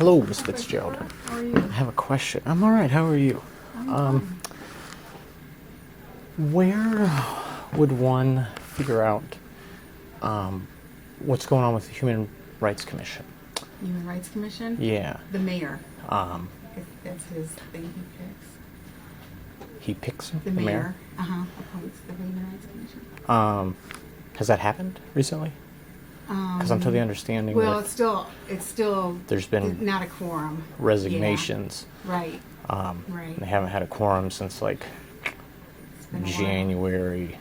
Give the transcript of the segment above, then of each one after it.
Hello, Miss Fitzgerald. How are you? I have a question. I'm all right. How are you? Where would one figure out what's going on with the Human Rights Commission? Human Rights Commission? Yeah. The mayor. That's his thing he picks. He picks The mayor. Appoints the Human Rights Commission. Has that happened recently? Because I'm to the understanding Well, that it's still there's been not a quorum. resignations. Yeah. Right. Right. They haven't had a quorum since like Been a while. January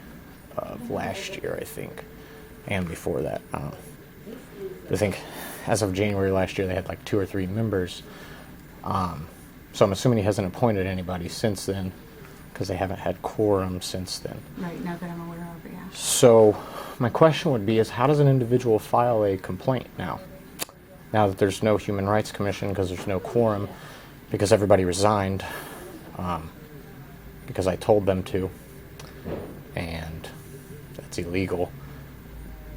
of last year, I think, and before that. I think as of January last year, they had like 2 or 3 members. So I'm assuming he hasn't appointed anybody since then, because they haven't had quorum since then. Right. Not that I'm aware of. Yeah. So my question would be: is how does an individual file a complaint now? Now that there's no Human Rights Commission, because there's no quorum, because everybody resigned, because I told them to, and that's illegal.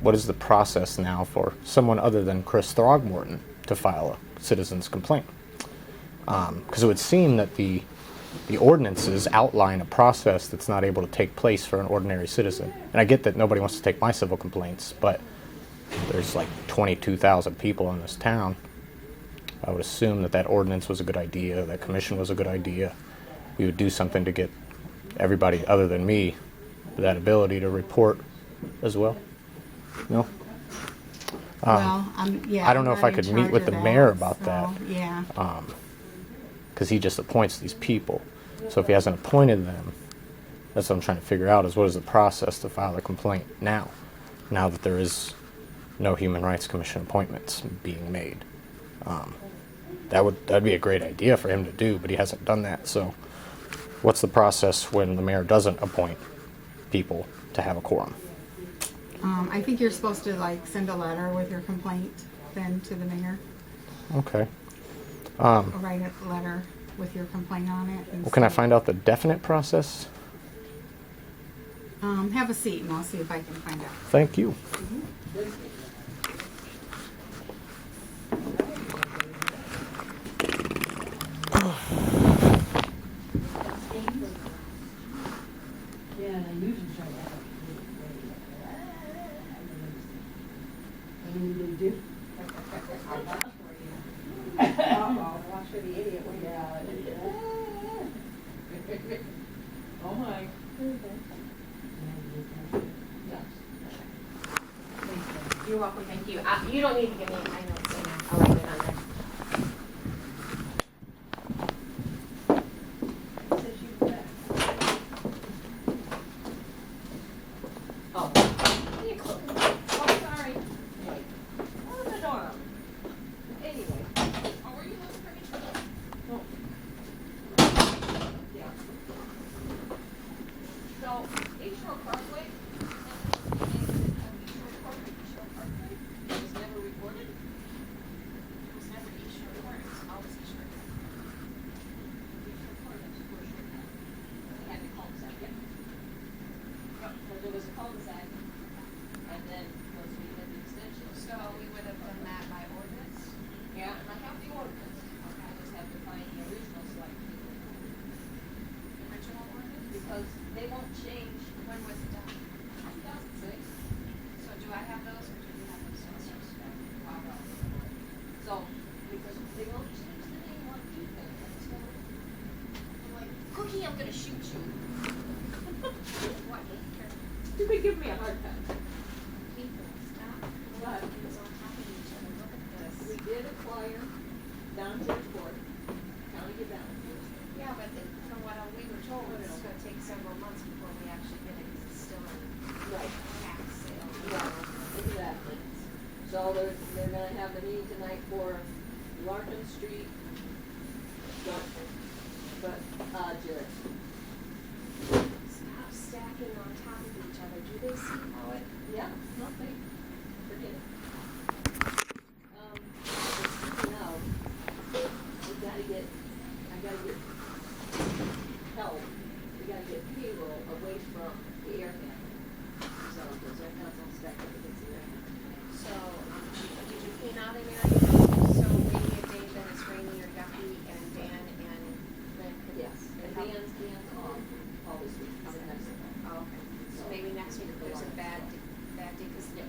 What is the process now for someone other than Chris Throgmorton to file a citizen's complaint? Because it would seem that the ordinances outline a process that's not able to take place for an ordinary citizen. And I get that nobody wants to take my civil complaints, but there's like 22,000 people in this town. I would assume that ordinance was a good idea, that commission was a good idea. We would do something to get everybody other than me that ability to report as well. No? Yeah. I don't know if I could meet with the mayor about that. Yeah. Because he just appoints these people. So if he hasn't appointed them, that's what I'm trying to figure out, is what is the process to file a complaint now that there is no Human Rights Commission appointments being made. That'd be a great idea for him to do, but he hasn't done that. So what's the process when the mayor doesn't appoint people to have a quorum? I think you're supposed to send a letter with your complaint then to the mayor. Okay. Or write a letter with your complaint on it. Well, can I find out the definite process? Have a seat and I'll see if I can find out. Thank you. Watch for the idiot one. Oh my. You're welcome, thank you. You don't need to give me, I know it's in there. I'll write it on there. Oh. You close. Oh, sorry. Oh, the door. Anyway. Oh, were you looking for me? No. Yeah. So, East Shore Parkway. It was never recorded. It was never East Shore Park. It was always East Shore Park. East Shore Park was for sure. They had the cul-de-sac, yeah. Because there was a cul-de-sac, and then once we did the extension. So we would have done that by ordinance? Yeah, and I have the ordinance. I just have to find the original select people. The original ordinance? Because they won't change. When was it done? 2006. So do I have those or do you have those downstairs? So, because they won't change the name on people until, I'm like, Cookie, I'm gonna shoot you. What? You could give me a hard time. People, stop. But It's on top of each other. Look at this. we did acquire downstairs court, county development. Yeah, but from what we were told, it's gonna take several months before we actually get it, because it's still in Right. tax sale. Yeah, exactly. So they're gonna have the meeting tonight for Larkin Street, but, Jared. Stop stacking on top of each other. Do they see how it? Yeah, nothing. Forget it. Now, I gotta get help. We gotta get payroll away from the air handler. So, because our council inspector gets the air handler. So, did you clean out an area? So maybe a date that is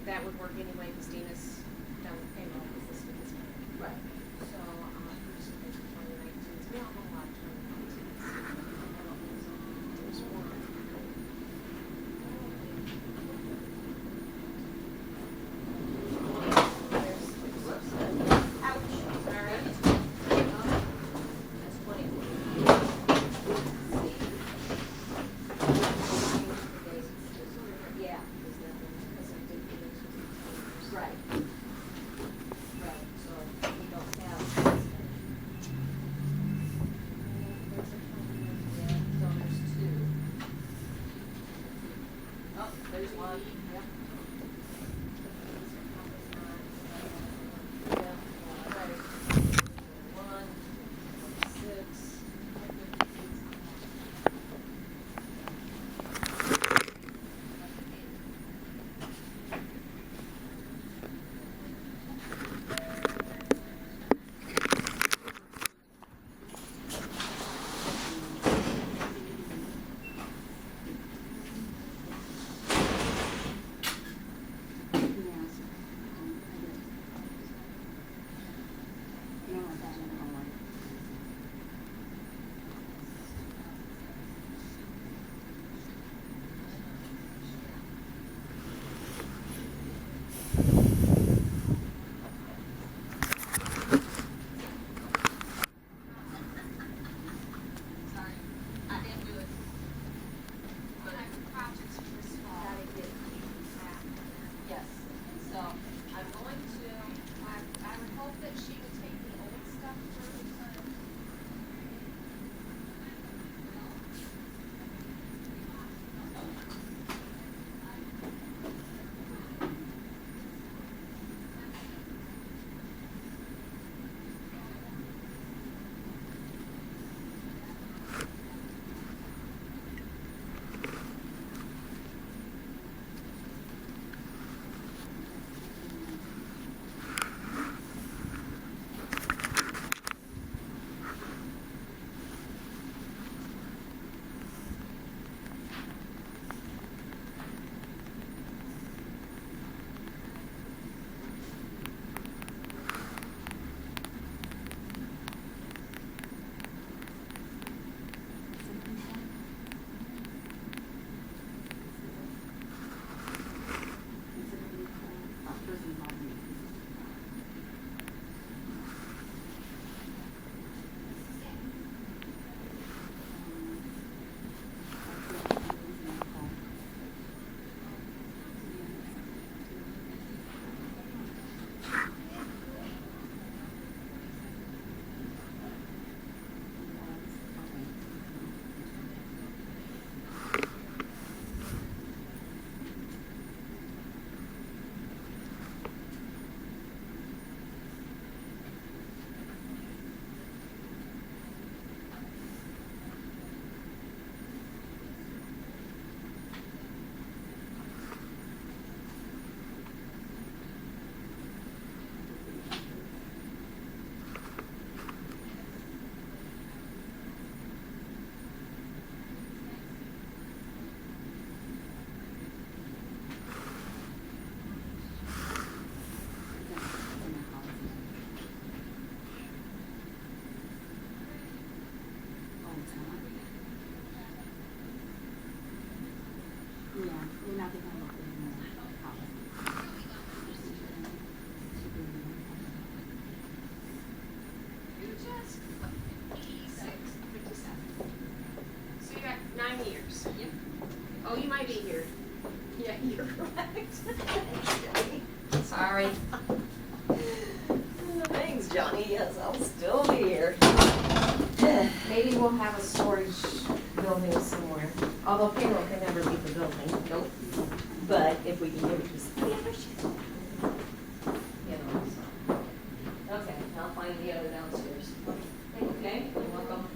that would work anyway, because Dina's done the payroll, because this week is paid. Right. So, we're just looking for 2019s. We don't have a lot of 2019s. There's one. Ouch, sorry. That's 20. Yeah. Right. Right, so we don't have. Yeah, so there's two. Oh, there's one, yep. Yeah, right. One, 6. Sorry, I didn't do it. But I have projects for small. Yes, so I'm going to, I would hope that she would take the old stuff for return. you just put 56, 57. So you got 9 years. Yep. Oh, you might be here. Yeah, you're correct. Sorry. Thanks, Johnny. Yes, I'll still be here. Maybe we'll have a storage building somewhere, although payroll can never leave the building. Nope. But if we can give it to somebody else, You know, so. okay, I'll find the other downstairs. Okay, you're welcome.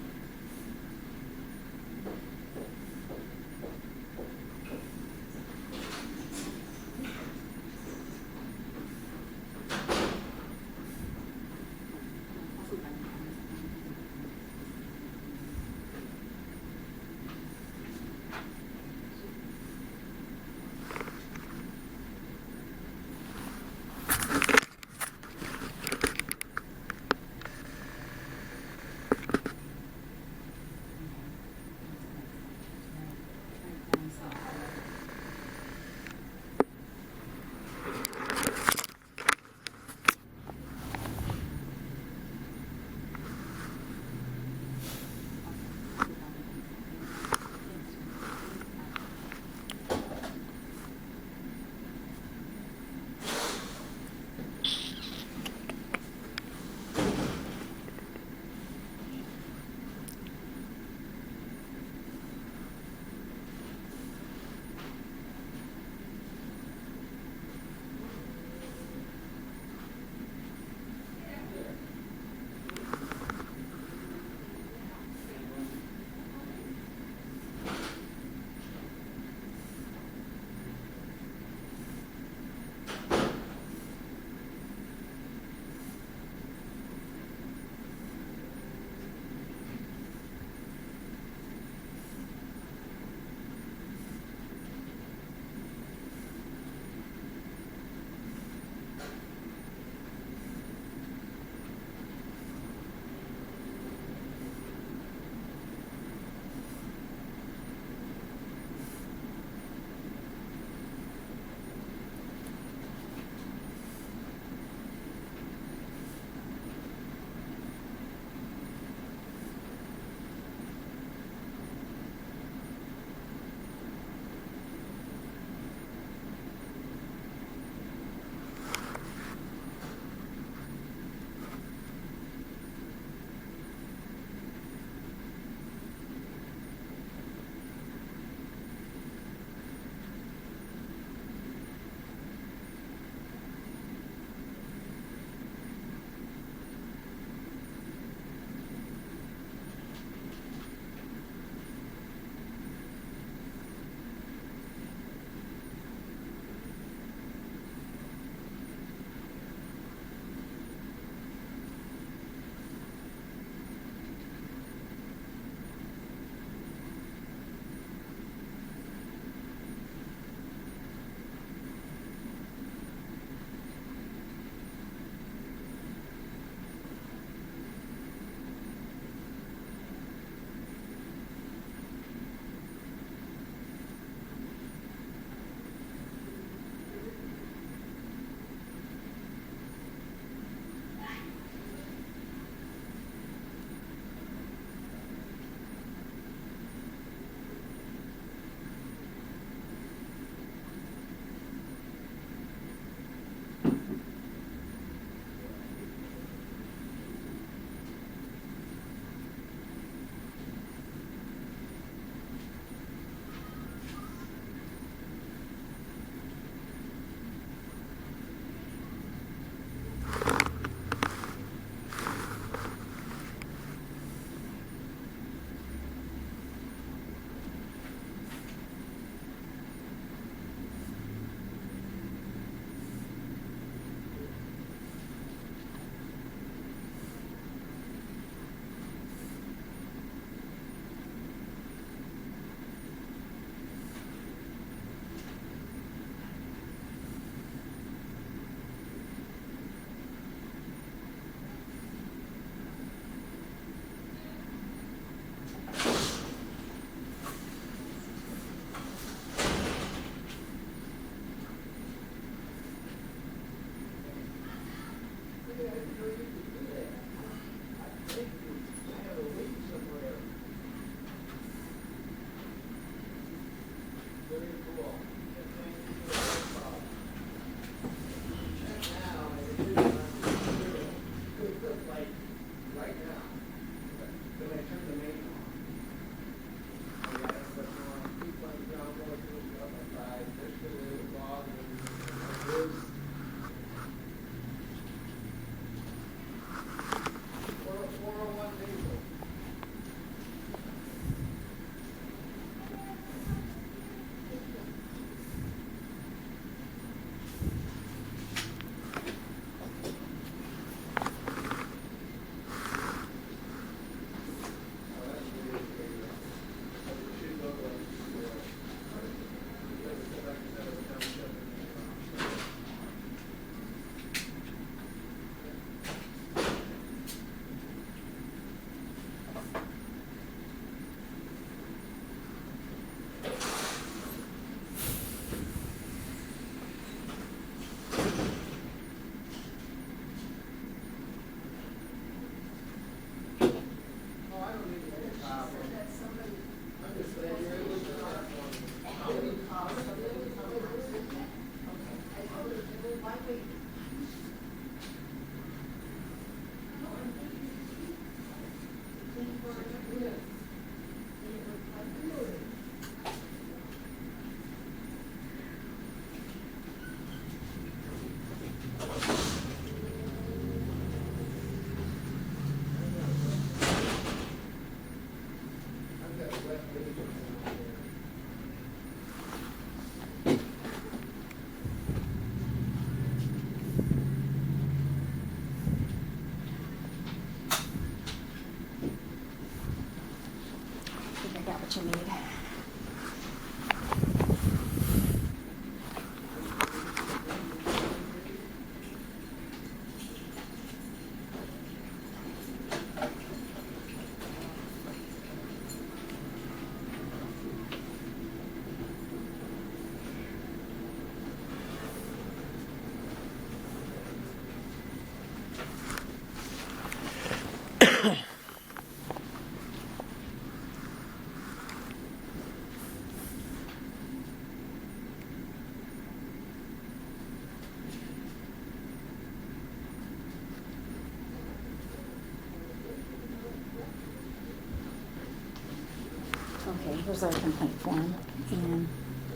Here's our complaint form, and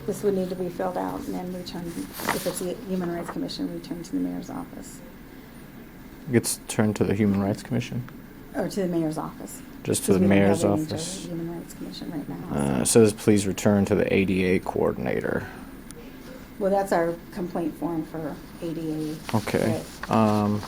this would need to be filled out and then returned, if it's the Human Rights Commission, returned to the mayor's office, Gets turned to the Human Rights Commission? or to the mayor's office. Just to the Because we don't mayor's have an office? Human Rights Commission right now. It says please return to the ADA coordinator. Well, that's our complaint form for ADA. Okay. but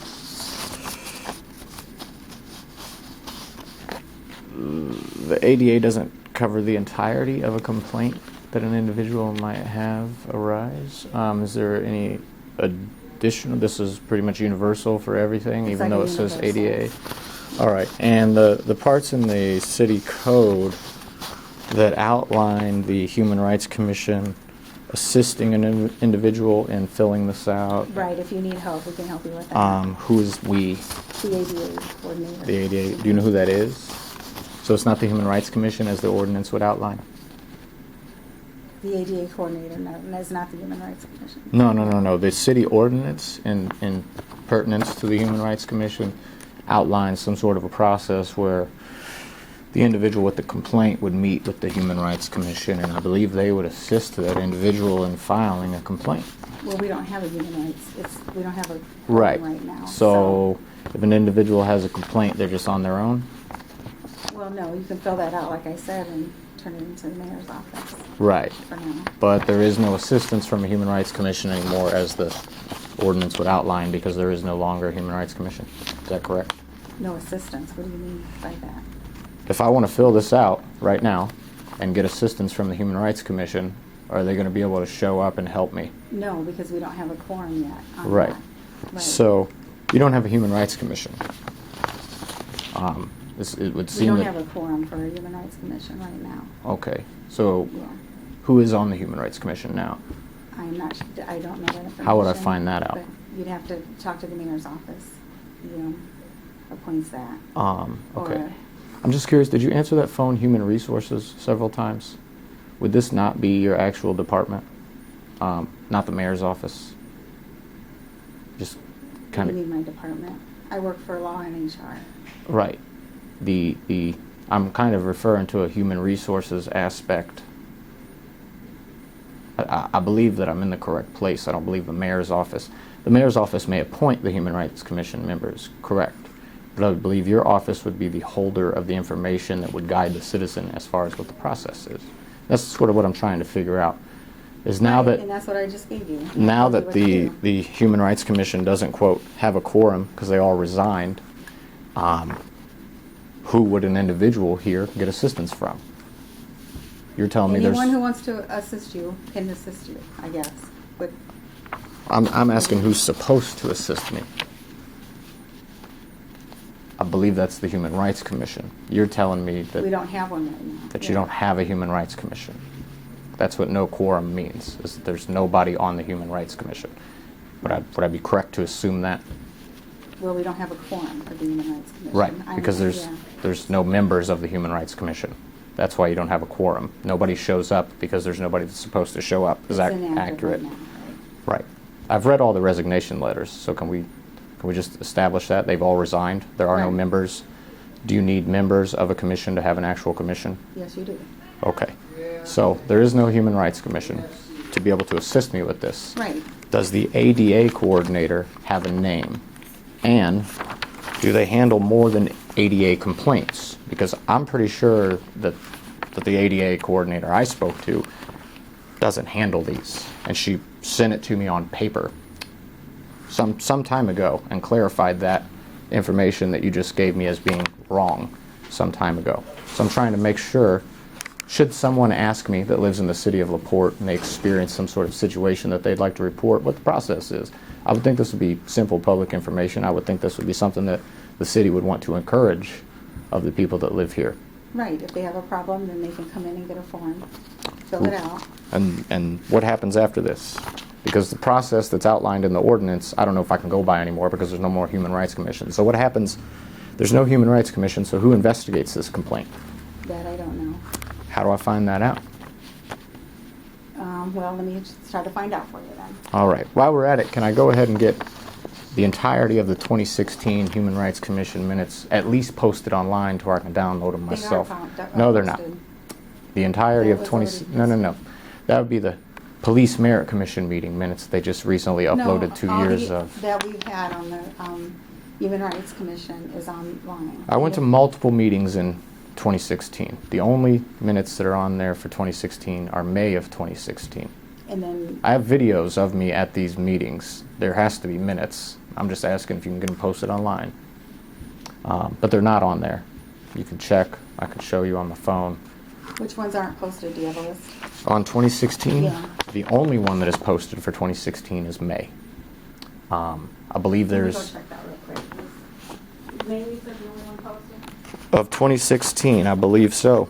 The ADA doesn't cover the entirety of a complaint that an individual might have arise. Is there any additional? This is pretty much universal for everything, It's even like though a it says universal. ADA. All right. And the parts in the city code that outline the Human Rights Commission assisting an individual in filling this out. Right, if you need help, we can help you with that. Who is we? The ADA coordinator. The ADA. Do you know who that is? So it's not the Human Rights Commission as the ordinance would outline? The ADA coordinator, no, and that's not the Human Rights Commission. No. The city ordinance in pertinence to the Human Rights Commission outlines some sort of a process where the individual with the complaint would meet with the Human Rights Commission, and I believe they would assist that individual in filing a complaint. Well, we don't have a human rights, we don't have a Right. quorum right now. So if an individual has a complaint, they're just on their own? Well, no, you can fill that out, like I said, and turn it into the mayor's office Right. for now. But there is no assistance from a Human Rights Commission anymore, as the ordinance would outline, because there is no longer a Human Rights Commission. Is that correct? No assistance, what do you mean by that? If I want to fill this out right now and get assistance from the Human Rights Commission, are they going to be able to show up and help me? No, because we don't have a quorum yet on Right. that. Right. So you don't have a Human Rights Commission. It would We seem don't that... have a quorum for a Human Rights Commission right now. Okay. So Yeah. who is on the Human Rights Commission now? I'm not, I don't know that information. How would I find that out? But you'd have to talk to the mayor's office, appoints that. Okay. Or- I'm just curious, did you answer that phone, Human Resources, several times? Would this not be your actual department? Not the mayor's office? Just kind You of... mean my department? I work for law and HR. Right. I'm kind of referring to a human resources aspect. I believe that I'm in the correct place. I don't believe the mayor's office. The mayor's office may appoint the Human Rights Commission members, correct. But I would believe your office would be the holder of the information that would guide the citizen as far as what the process is. That's sort of what I'm trying to figure out. Is now Right, that... And that's what I just gave you. Now I told you that what to the, do. the Human Rights Commission doesn't, quote, have a quorum because they all resigned, who would an individual here get assistance from? You're telling me there's... Anyone who wants to assist you can assist you, I guess. But I'm asking who's supposed to assist me. I believe that's the Human Rights Commission. You're telling me we that, don't have one right now. that you don't have a Human Rights Commission. That's what no quorum means, is that there's nobody on the Human Rights Commission. Would I be correct to assume that? Well, we don't have a quorum for the Human Rights Commission. Right, because yeah. there's no members of the Human Rights Commission. That's why you don't have a quorum. Nobody shows up because there's nobody that's supposed to show up. Is that It's inactive accurate? right now, Right. I've read all the resignation letters, so can we just establish that? They've all resigned? There are no Right. members? Do you need members of a commission to have an actual commission? right? Yes, you do. Okay. So there is no Human Rights Commission to be able to assist me with this. Right. Does the ADA coordinator have a name? And do they handle more than ADA complaints? Because I'm pretty sure that the ADA coordinator I spoke to doesn't handle these. And she sent it to me on paper some time ago and clarified that information that you just gave me as being wrong some time ago. So I'm trying to make sure, should someone ask me that lives in the city of LaPorte and they experience some sort of situation that they'd like to report, what the process is. I would think this would be simple public information. I would think this would be something that the city would want to encourage of the people that live here. Right. If they have a problem, then they can come in and get a form, fill it out. And what happens after this? Because the process that's outlined in the ordinance, I don't know if I can go by anymore because there's no more Human Rights Commission. So what happens? There's no Human Rights Commission, so who investigates this complaint? That I don't know. How do I find that out? Well, let me just try to find out for you then. All right. While we're at it, can I go ahead and get the entirety of the 2016 Human Rights Commission minutes at least posted online to where I can download them They are myself? found- No, they're not. posted. The entirety That of was 20, already no, no, no. That would be the Police Merit Commission meeting minutes they just recently uploaded 2 years of. That we've had on the Human Rights Commission is online. I went to multiple meetings in 2016. The only minutes that are on there for 2016 are May of 2016. And then, I have videos of me at these meetings. There has to be minutes. I'm just asking if you can get them posted online. But they're not on there. You can check. I can show you on my phone. which ones aren't posted? Do you have a list? On 2016, Yeah. the only one that is posted for 2016 is May. I believe Let me there's... go check that real quick. May, you said the only one posted? Of 2016, I believe so.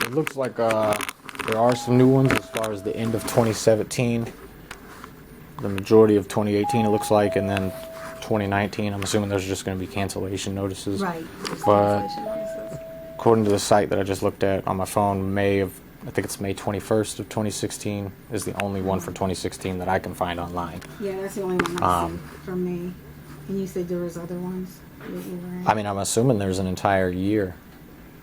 It looks like there are some new ones as far as the end of 2017, the majority of 2018 it looks like, and then 2019. I'm assuming those are just going to be cancellation notices. Right. there's But cancellation notices. according to the site that I just looked at on my phone, I think it's May 21st of 2016 is the only one for 2016 that I can find online. Yeah, that's the only one I Um, see from me. And you said there was other ones that you were in? I mean, I'm assuming there's an entire year.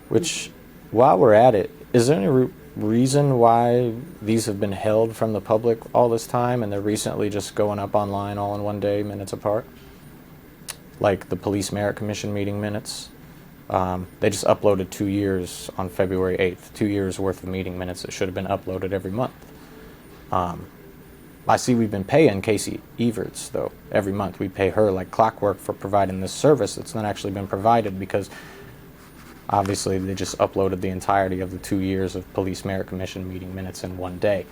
Which, while we're at it, is there any reason why these have been held from the public all this time and they're recently just going up online all in one day, minutes apart? Like the Police Merit Commission meeting minutes. They just uploaded 2 years on February 8th. 2 years worth of meeting minutes that should have been uploaded every month. I see we've been paying Casey Everts, though, every month. We pay her like clockwork for providing this service that's not actually been provided because obviously they just uploaded the entirety of the 2 years of Police Merit Commission meeting minutes in one day.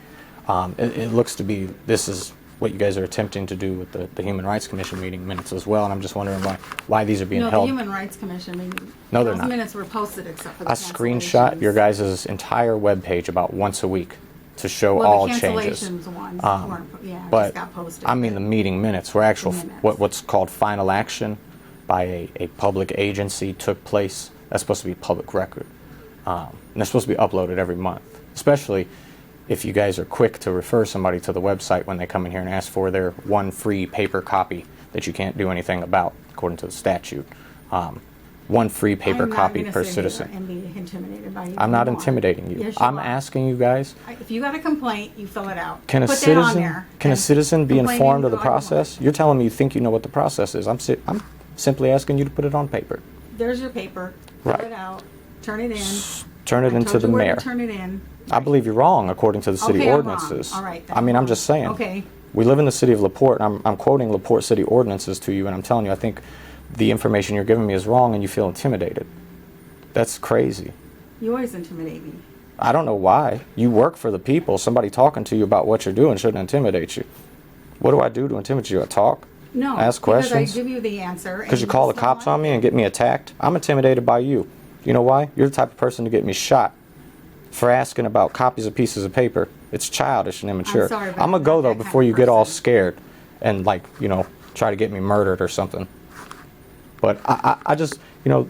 It looks to be this is what you guys are attempting to do with the Human Rights Commission meeting minutes as well, and I'm just wondering why these are being No, the held. Human Rights Commission, I mean, No, they're those not. minutes were posted except for the I screenshot cancellations. your guys' entire webpage about once a week to show Well, all the changes. cancellations ones weren't, yeah, But just got posted. I mean the meeting minutes where actual Minutes. what's called final action by a public agency took place. That's supposed to be public record, and they're supposed to be uploaded every month. Especially if you guys are quick to refer somebody to the website when they come in here and ask for their one free paper copy that you can't do anything about according to the statute. One free paper copy per citizen. I'm not going to sit here and be intimidated by you. I'm not anymore. intimidating you. Yes, you I'm are. asking you guys. If you got a complaint, you fill it out. Can a Put that on citizen there. can a And citizen be complain informed of the all you want. process? You're telling me you think you know what the process is. I'm simply asking you to put it on paper. There's your paper. Fill Right. it out. Turn it in. Turn it I into told the you where mayor. to turn it in. I believe you're wrong according to the city Okay, I'm wrong. ordinances. All right, then I mean, I'm I'm just saying. Okay. We live in the city of LaPorte, and I'm quoting LaPorte city ordinances to you, and I'm telling you, I think the information you're giving me is wrong, and you feel intimidated. That's crazy. You always intimidate me. I don't know why. You work for the people. Somebody talking to you about what you're doing shouldn't intimidate you. What do I do to intimidate you? I talk? No. Ask Because questions? I give you the answer. Because you call the cops on me and get me attacked? I'm intimidated by you. You know why? You're the type of person to get me shot for asking about copies of pieces of paper. It's childish and immature. sorry, but I'm going to I'm go, not though, that kind before of you get all person. scared and, like, you know, try to get me murdered or something. But I just, you know,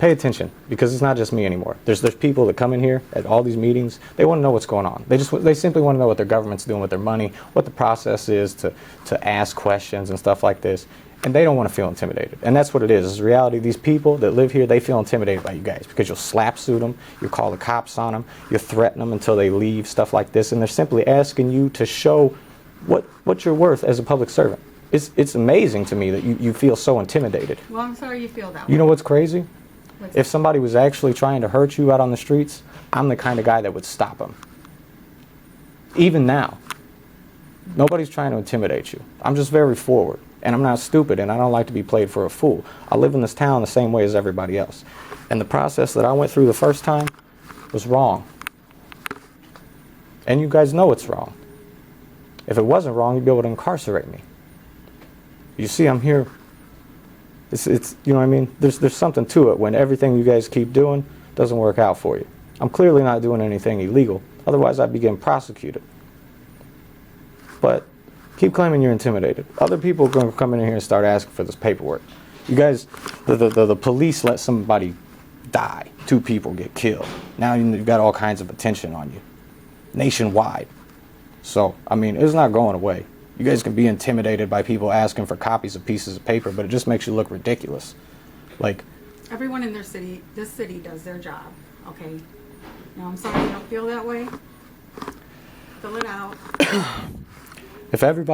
pay attention, because it's not just me anymore. There's people that come in here at all these meetings. They want to know what's going on. They simply want to know what their government's doing with their money, what the process is to ask questions and stuff like this. And they don't want to feel intimidated. And that's what it is. It's reality. These people that live here, they feel intimidated by you guys because you'll slap suit them, you'll call the cops on them, you'll threaten them until they leave, stuff like this. And they're simply asking you to show what you're worth as a public servant. It's amazing to me that you feel so intimidated. Well, I'm sorry you feel that way. You know what's crazy? What's If somebody was actually trying to hurt you out on the streets, I'm the kind of guy that would stop them. Even now. Nobody's trying to intimidate you. I'm just very forward. And I'm not stupid, and I don't like to be played for a fool. I live in this town the same way as everybody else. And the process that I went through the first time was wrong. And you guys know it's wrong. If it wasn't wrong, you'd be able to incarcerate me. You see, I'm here. It's you know what I mean? There's something to it when everything you guys keep doing doesn't work out for you. I'm clearly not doing anything illegal. Otherwise, I'd be getting prosecuted. But keep claiming you're intimidated. Other people are going to come in here and start asking for this paperwork. You guys, the police let somebody die. 2 people get killed. Now you've got all kinds of attention on you. Nationwide. So, I mean, it's not going away. You guys can be intimidated by people asking for copies of pieces of paper, but it just makes you look ridiculous. Like, Everyone in this city does their job, okay? Now, I'm sorry you don't feel that way. Fill it out. if everybody